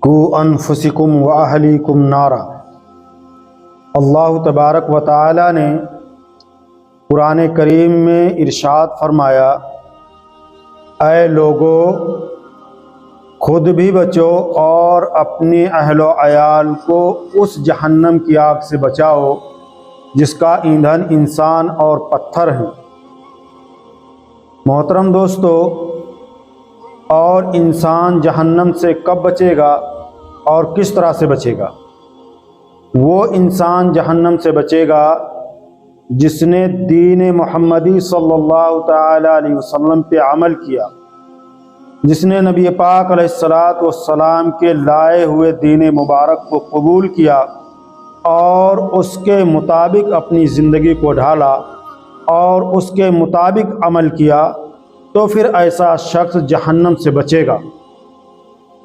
قو انفسکم و اہلیکم نارا۔ اللہ تبارک و تعالی نے قرآن کریم میں ارشاد فرمایا، اے لوگو خود بھی بچو اور اپنے اہل و عیال کو اس جہنم کی آگ سے بچاؤ جس کا ایندھن انسان اور پتھر ہیں۔ محترم دوستو، اور انسان جہنم سے کب بچے گا اور کس طرح سے بچے گا؟ وہ انسان جہنم سے بچے گا جس نے دین محمدی صلی اللہ تعالی علیہ وسلم پہ عمل کیا، جس نے نبی پاک علیہ الصلاۃ والسلام کے لائے ہوئے دین مبارک کو قبول کیا اور اس کے مطابق اپنی زندگی کو ڈھالا اور اس کے مطابق عمل کیا، تو پھر ایسا شخص جہنم سے بچے گا۔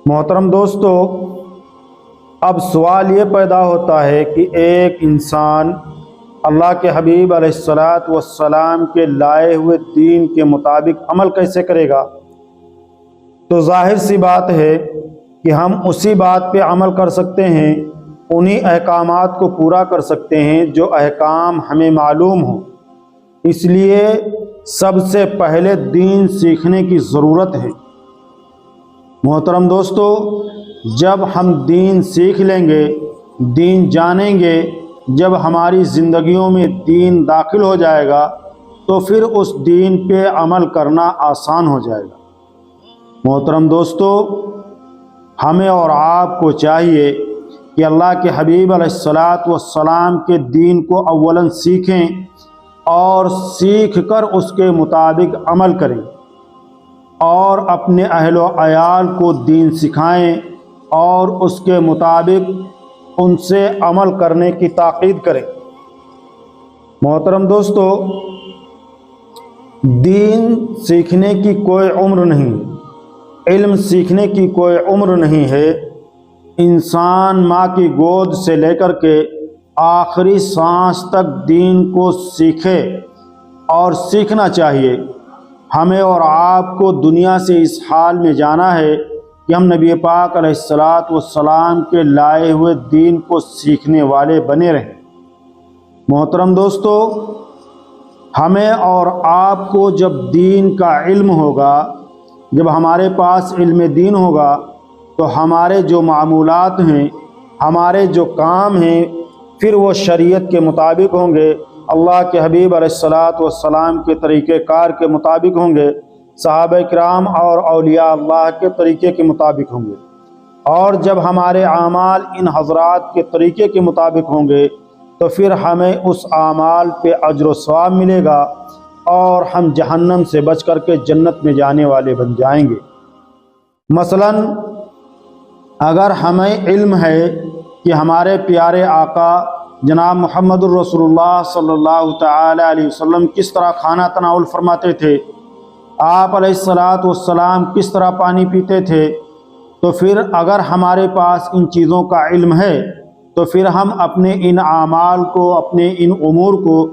محترم دوستو، اب سوال یہ پیدا ہوتا ہے کہ ایک انسان اللہ کے حبیب علیہ الصلاۃ والسلام کے لائے ہوئے دین کے مطابق عمل کیسے کرے گا؟ تو ظاہر سی بات ہے کہ ہم اسی بات پہ عمل کر سکتے ہیں، انہی احکامات کو پورا کر سکتے ہیں جو احکام ہمیں معلوم ہوں۔ اس لیے سب سے پہلے دین سیکھنے کی ضرورت ہے۔ محترم دوستو، جب ہم دین سیکھ لیں گے، دین جانیں گے، جب ہماری زندگیوں میں دین داخل ہو جائے گا تو پھر اس دین پہ عمل کرنا آسان ہو جائے گا۔ محترم دوستو، ہمیں اور آپ کو چاہیے کہ اللہ کے حبیب علیہ الصلاۃ والسلام کے دین کو اولاً سیکھیں اور سیکھ کر اس کے مطابق عمل کریں، اور اپنے اہل و عیال کو دین سکھائیں اور اس کے مطابق ان سے عمل کرنے کی تاکید کریں۔ محترم دوستو، دین سیکھنے کی کوئی عمر نہیں، علم سیکھنے کی کوئی عمر نہیں ہے۔ انسان ماں کی گود سے لے کر کے آخری سانس تک دین کو سیکھے اور سیکھنا چاہیے۔ ہمیں اور آپ کو دنیا سے اس حال میں جانا ہے کہ ہم نبی پاک علیہ الصلاۃ والسلام کے لائے ہوئے دین کو سیکھنے والے بنے رہیں۔ محترم دوستو، ہمیں اور آپ کو جب دین کا علم ہوگا، جب ہمارے پاس علم دین ہوگا، تو ہمارے جو معمولات ہیں، ہمارے جو کام ہیں، پھر وہ شریعت کے مطابق ہوں گے، اللہ کے حبیب علیہ الصلاۃ والسلام کے طریقہ کار کے مطابق ہوں گے، صحابہ کرام اور اولیاء اللہ کے طریقے کے مطابق ہوں گے۔ اور جب ہمارے اعمال ان حضرات کے طریقے کے مطابق ہوں گے تو پھر ہمیں اس اعمال پہ اجر و ثواب ملے گا اور ہم جہنم سے بچ کر کے جنت میں جانے والے بن جائیں گے۔ مثلاً اگر ہمیں علم ہے کہ ہمارے پیارے آقا جناب محمد الرسول اللہ صلی اللہ تعالی علیہ وسلم کس طرح کھانا تناول فرماتے تھے، آپ علیہ الصلاۃ والسلام کس طرح پانی پیتے تھے، تو پھر اگر ہمارے پاس ان چیزوں کا علم ہے تو پھر ہم اپنے ان اعمال کو، اپنے ان امور کو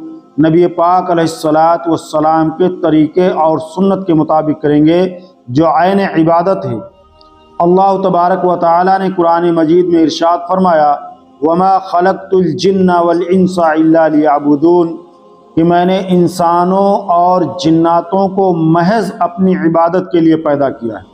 نبی پاک علیہ الصلاۃ والسلام کے طریقے اور سنت کے مطابق کریں گے جو عین عبادت ہے۔ اللہ تبارک و تعالی نے قرآن مجید میں ارشاد فرمایا، وَمَا خَلَقْتُ الْجِنَّ وَالْإِنسَ إِلَّا لِيَعْبُدُونَ، کہ میں نے انسانوں اور جناتوں کو محض اپنی عبادت کے لیے پیدا کیا ہے،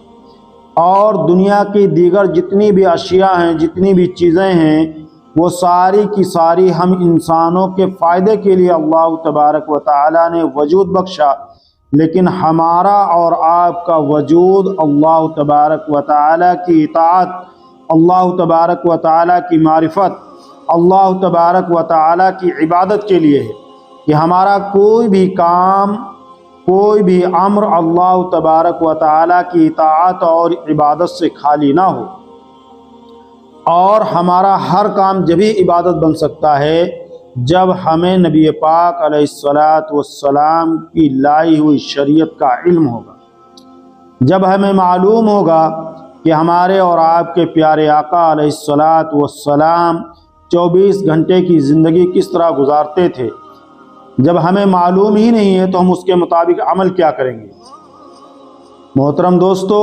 اور دنیا کی دیگر جتنی بھی اشیاء ہیں، جتنی بھی چیزیں ہیں، وہ ساری کی ساری ہم انسانوں کے فائدے کے لیے اللہ تبارک و تعالی نے وجود بخشا، لیکن ہمارا اور آپ کا وجود اللہ تبارک و تعالی کی اطاعت، اللہ تبارک و تعالی کی معرفت، اللہ تبارک و تعالی کی عبادت کے لیے ہے، کہ ہمارا کوئی بھی کام، کوئی بھی امر اللہ تبارک و تعالی کی اطاعت اور عبادت سے خالی نہ ہو۔ اور ہمارا ہر کام جبھی عبادت بن سکتا ہے جب ہمیں نبی پاک علیہ الصلاۃ والسلام کی لائی ہوئی شریعت کا علم ہوگا، جب ہمیں معلوم ہوگا کہ ہمارے اور آپ کے پیارے آقا علیہ الصلاۃ والسلام 24 گھنٹے کی زندگی کس طرح گزارتے تھے۔ جب ہمیں معلوم ہی نہیں ہے تو ہم اس کے مطابق عمل کیا کریں گے؟ محترم دوستو،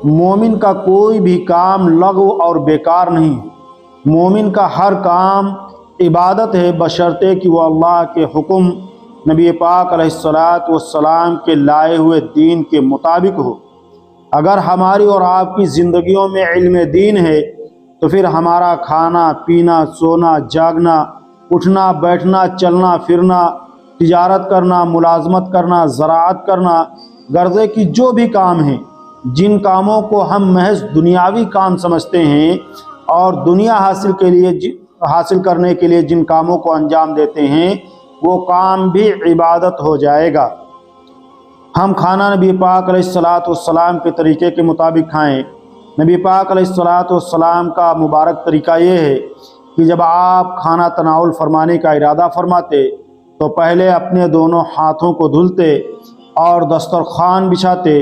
مومن کا کوئی بھی کام لغو اور بیکار نہیں۔ مومن کا ہر کام عبادت ہے، بشرطے کہ وہ اللہ کے حکم، نبی پاک علیہ الصلاۃ والسلام کے لائے ہوئے دین کے مطابق ہو۔ اگر ہماری اور آپ کی زندگیوں میں علم دین ہے تو پھر ہمارا کھانا پینا، سونا جاگنا، اٹھنا بیٹھنا، چلنا پھرنا، تجارت کرنا، ملازمت کرنا، زراعت کرنا، غرضے کی جو بھی کام ہیں، جن کاموں کو ہم محض دنیاوی کام سمجھتے ہیں اور دنیا حاصل کرنے کے لیے جن کاموں کو انجام دیتے ہیں، وہ کام بھی عبادت ہو جائے گا۔ ہم کھانا نبی پاک علیہ الصلاۃ والسلام کے طریقے کے مطابق کھائیں۔ نبی پاک علیہ الصلاۃ والسلام کا مبارک طریقہ یہ ہے کہ جب آپ کھانا تناول فرمانے کا ارادہ فرماتے تو پہلے اپنے دونوں ہاتھوں کو دھلتے اور دسترخوان بچھاتے،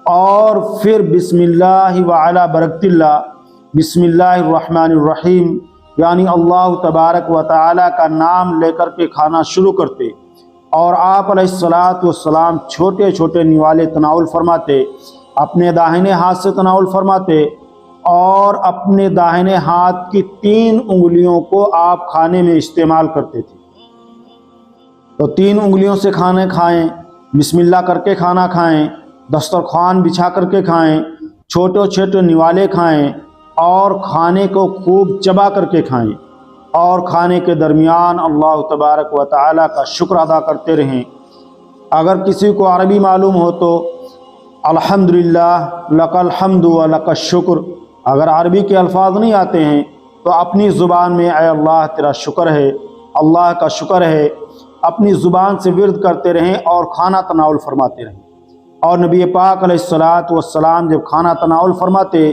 اور پھر بسم اللہ وعلی برکت اللہ، بسم اللہ الرحمن الرحیم، یعنی اللہ تبارک و تعالی کا نام لے کر کے کھانا شروع کرتے، اور آپ علیہ الصلاۃ والسلام چھوٹے چھوٹے نوالے تناول فرماتے، اپنے داہنے ہاتھ سے تناول فرماتے، اور اپنے داہنے ہاتھ کی 3 انگلیوں کو آپ کھانے میں استعمال کرتے تھے۔ تو 3 انگلیوں سے کھانے کھائیں، بسم اللہ کر کے کھانا کھائیں، دسترخوان بچھا کر کے کھائیں، چھوٹے چھوٹے نوالے کھائیں، اور کھانے کو خوب چبا کر کے کھائیں، اور کھانے کے درمیان اللہ تبارک و تعالی کا شکر ادا کرتے رہیں۔ اگر کسی کو عربی معلوم ہو تو الحمدللہ، لک الحمد و لک الشکر، اگر عربی کے الفاظ نہیں آتے ہیں تو اپنی زبان میں اے اللہ تیرا شکر ہے، اللہ کا شکر ہے، اپنی زبان سے ورد کرتے رہیں اور کھانا تناول فرماتے رہیں۔ اور نبی پاک علیہ الصلاۃ والسلام جب کھانا تناول فرماتے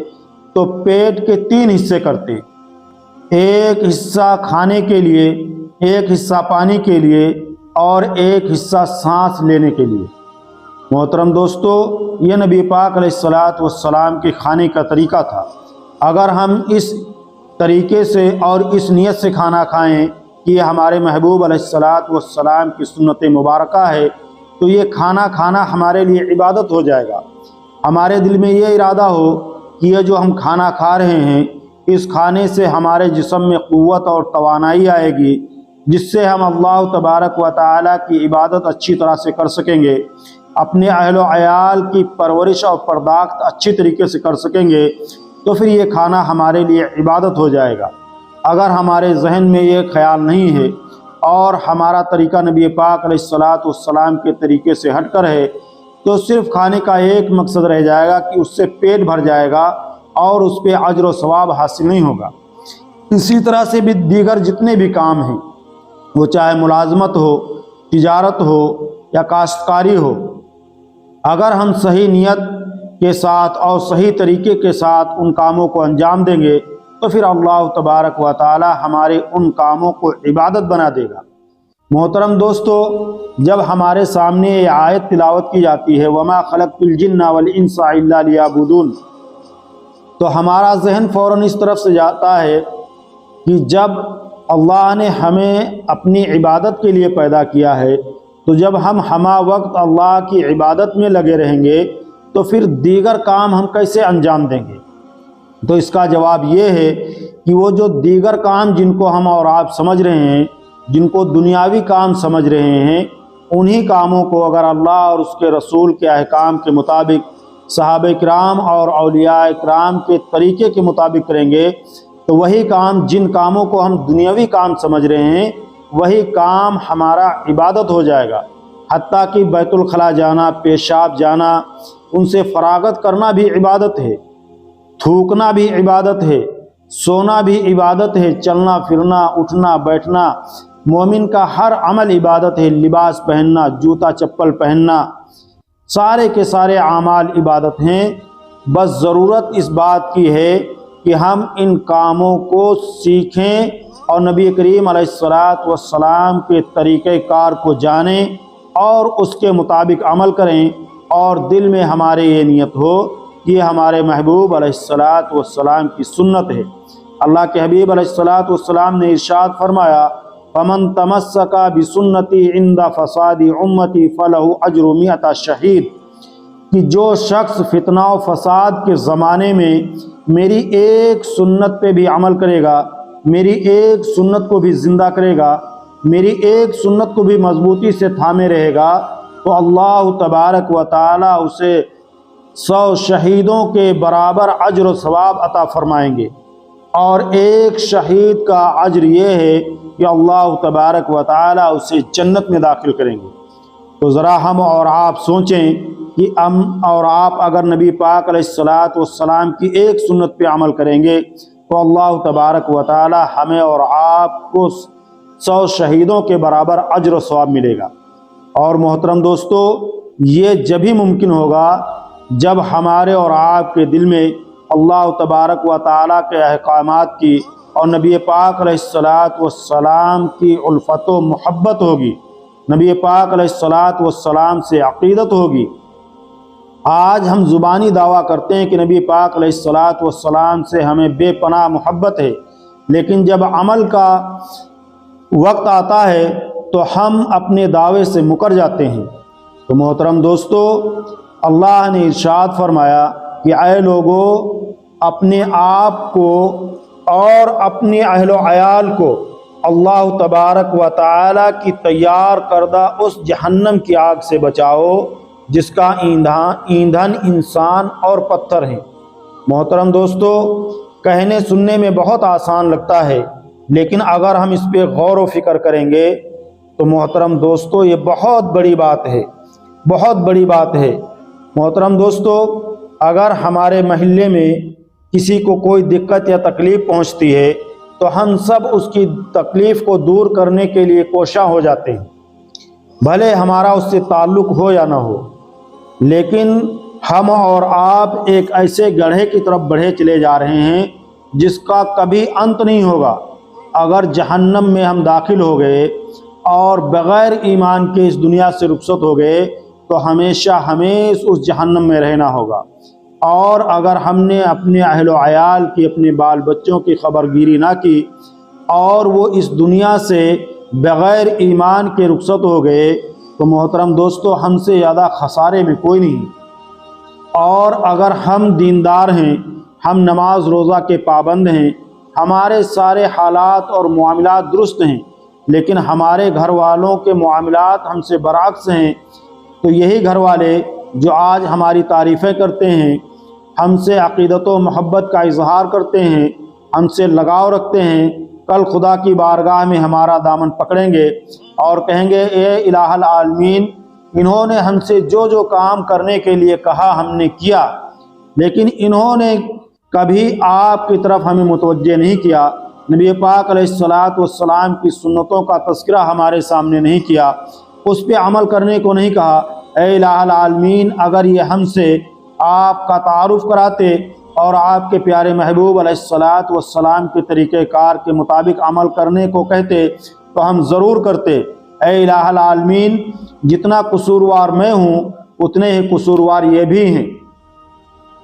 تو پیٹ کے 3 حصے کرتے، ایک حصہ کھانے کے لیے، ایک حصہ پانی کے لیے، اور ایک حصہ سانس لینے کے لیے۔ محترم دوستو، یہ نبی پاک علیہ الصلاۃ والسلام کے کھانے کا طریقہ تھا۔ اگر ہم اس طریقے سے اور اس نیت سے کھانا کھائیں کہ یہ ہمارے محبوب علیہ الصلاۃ والسلام کی سنت مبارکہ ہے، تو یہ کھانا کھانا ہمارے لیے عبادت ہو جائے گا۔ ہمارے دل میں یہ ارادہ ہو کہ یہ جو ہم کھانا کھا رہے ہیں، اس کھانے سے ہمارے جسم میں قوت اور توانائی آئے گی، جس سے ہم اللہ تبارک و تعالی کی عبادت اچھی طرح سے کر سکیں گے، اپنے اہل و عیال کی پرورش اور پرداخت اچھی طریقے سے کر سکیں گے، تو پھر یہ کھانا ہمارے لیے عبادت ہو جائے گا۔ اگر ہمارے ذہن میں یہ خیال نہیں ہے اور ہمارا طریقہ نبی پاک علیہ الصلاۃ والسلام کے طریقے سے ہٹ کر ہے، تو صرف کھانے کا ایک مقصد رہ جائے گا کہ اس سے پیٹ بھر جائے گا اور اس پہ اجر و ثواب حاصل نہیں ہوگا۔ اسی طرح سے بھی دیگر جتنے بھی کام ہیں، وہ چاہے ملازمت ہو، تجارت ہو یا کاشتکاری ہو، اگر ہم صحیح نیت کے ساتھ اور صحیح طریقے کے ساتھ ان کاموں کو انجام دیں گے تو پھر اللہ تبارک و تعالی ہمارے ان کاموں کو عبادت بنا دے گا۔ محترم دوستو، جب ہمارے سامنے یہ آیت تلاوت کی جاتی ہے وَمَا خَلَقْتُ الْجِنَّ وَالْإِنسَ إِلَّا لِيَعْبُدُونَ، تو ہمارا ذہن فوراً اس طرف سے جاتا ہے کہ جب اللہ نے ہمیں اپنی عبادت کے لیے پیدا کیا ہے، تو جب ہم ہمہ وقت اللہ کی عبادت میں لگے رہیں گے تو پھر دیگر کام ہم کیسے انجام دیں گے؟ تو اس کا جواب یہ ہے کہ وہ جو دیگر کام جن کو ہم اور آپ سمجھ رہے ہیں، جن کو دنیاوی کام سمجھ رہے ہیں، انہی کاموں کو اگر اللہ اور اس کے رسول کے احکام کے مطابق، صحابہ کرام اور اولیاء کرام کے طریقے کے مطابق کریں گے تو وہی کام، جن کاموں کو ہم دنیاوی کام سمجھ رہے ہیں، وہی کام ہمارا عبادت ہو جائے گا۔ حتیٰ کہ بیت الخلاء جانا، پیشاب جانا، ان سے فراغت کرنا بھی عبادت ہے، تھوکنا بھی عبادت ہے، سونا بھی عبادت ہے، چلنا پھرنا، اٹھنا بیٹھنا، مومن کا ہر عمل عبادت ہے، لباس پہننا، جوتا چپل پہننا، سارے کے سارے اعمال عبادت ہیں۔ بس ضرورت اس بات کی ہے کہ ہم ان کاموں کو سیکھیں اور نبی کریم علیہ الصلاۃ والسلام کے طریقہ کار کو جانیں اور اس کے مطابق عمل کریں، اور دل میں ہمارے یہ نیت ہو کہ یہ ہمارے محبوب علیہ الصلاۃ والسلام کی سنت ہے۔ اللہ کے حبیب علیہ الصلاۃ والسلام نے ارشاد فرمایا، فَمَن تَمَسَّكَ بِسُنَّتِي عِنْدَ فَسَادِ أُمَّتِي فَلَهُ أَجْرُ 100 شہید۔ کہ جو شخص فتنہ و فساد کے زمانے میں میری ایک سنت پہ بھی عمل کرے گا، میری ایک سنت کو بھی زندہ کرے گا، میری ایک سنت کو بھی مضبوطی سے تھامے رہے گا، تو اللہ تبارک و تعالی اسے 100 شہیدوں کے برابر اجر و ثواب عطا فرمائیں گے۔ اور ایک شہید کا اجر یہ ہے کہ اللہ تبارک و تعالی اسے جنت میں داخل کریں گے۔ تو ذرا ہم اور آپ سوچیں کہ ہم اور آپ اگر نبی پاک علیہ الصلاۃ والسلام کی ایک سنت پہ عمل کریں گے تو اللہ تبارک و تعالی ہمیں اور آپ کو 100 شہیدوں کے برابر اجر و ثواب ملے گا۔ اور محترم دوستو، یہ جبھی ممکن ہوگا جب ہمارے اور آپ کے دل میں اللہ تبارک و تعالیٰ کے احکامات کی اور نبی پاک علیہ الصلاۃ والسلام کی الفت و محبت ہوگی، نبی پاک علیہ الصلاۃ والسلام سے عقیدت ہوگی۔ آج ہم زبانی دعویٰ کرتے ہیں کہ نبی پاک علیہ الصلاۃ والسلام سے ہمیں بے پناہ محبت ہے، لیکن جب عمل کا وقت آتا ہے تو ہم اپنے دعوے سے مکر جاتے ہیں۔ تو محترم دوستو، اللہ نے ارشاد فرمایا کہ اے لوگو، اپنے آپ کو اور اپنے اہل و عیال کو اللہ تبارک و تعالی کی تیار کردہ اس جہنم کی آگ سے بچاؤ جس کا ایندھن انسان اور پتھر ہیں۔ محترم دوستو، کہنے سننے میں بہت آسان لگتا ہے، لیکن اگر ہم اس پہ غور و فکر کریں گے تو محترم دوستو یہ بہت بڑی بات ہے، بہت بڑی بات ہے۔ محترم دوستو، اگر ہمارے محلے میں کسی کو کوئی دقت یا تکلیف پہنچتی ہے تو ہم سب اس کی تکلیف کو دور کرنے کے لیے کوشاں ہو جاتے ہیں، بھلے ہمارا اس سے تعلق ہو یا نہ ہو۔ لیکن ہم اور آپ ایک ایسے گڑھے کی طرف بڑھے چلے جا رہے ہیں جس کا کبھی انت نہیں ہوگا۔ اگر جہنم میں ہم داخل ہو گئے اور بغیر ایمان کے اس دنیا سے رخصت ہو گئے تو ہمیشہ ہمیشہ اس جہنم میں رہنا ہوگا۔ اور اگر ہم نے اپنے اہل و عیال کی، اپنے بال بچوں کی خبر گیری نہ کی اور وہ اس دنیا سے بغیر ایمان کے رخصت ہو گئے تو محترم دوستو ہم سے زیادہ خسارے میں کوئی نہیں۔ اور اگر ہم دیندار ہیں، ہم نماز روزہ کے پابند ہیں، ہمارے سارے حالات اور معاملات درست ہیں، لیکن ہمارے گھر والوں کے معاملات ہم سے برعکس ہیں، تو یہی گھر والے جو آج ہماری تعریفیں کرتے ہیں، ہم سے عقیدت و محبت کا اظہار کرتے ہیں، ہم سے لگاؤ رکھتے ہیں، کل خدا کی بارگاہ میں ہمارا دامن پکڑیں گے اور کہیں گے اے الہ العالمین، انہوں نے ہم سے جو جو کام کرنے کے لیے کہا ہم نے کیا، لیکن انہوں نے کبھی آپ کی طرف ہمیں متوجہ نہیں کیا، نبی پاک علیہ الصلاۃ والسلام کی سنتوں کا تذکرہ ہمارے سامنے نہیں کیا، اس پہ عمل کرنے کو نہیں کہا۔ اے الہ العالمین، اگر یہ ہم سے آپ کا تعارف کراتے اور آپ کے پیارے محبوب علیہ الصلاۃ والسلام کے طریقہ کار کے مطابق عمل کرنے کو کہتے تو ہم ضرور کرتے۔ اے الہ العالمین، جتنا قصوروار میں ہوں اتنے ہی قصوروار یہ بھی ہیں،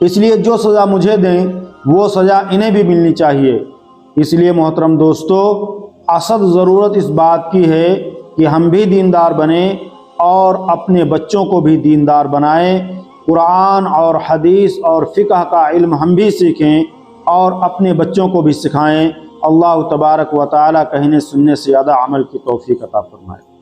اس لیے جو سزا مجھے دیں وہ سزا انہیں بھی ملنی چاہیے۔ اس لیے محترم دوستو، اصل ضرورت اس بات کی ہے کہ ہم بھی دیندار بنیں اور اپنے بچوں کو بھی دیندار بنائیں، قرآن اور حدیث اور فقہ کا علم ہم بھی سیکھیں اور اپنے بچوں کو بھی سکھائیں۔ اللہ تبارک و تعالی کہنے سننے سے زیادہ عمل کی توفیق عطا فرمائے۔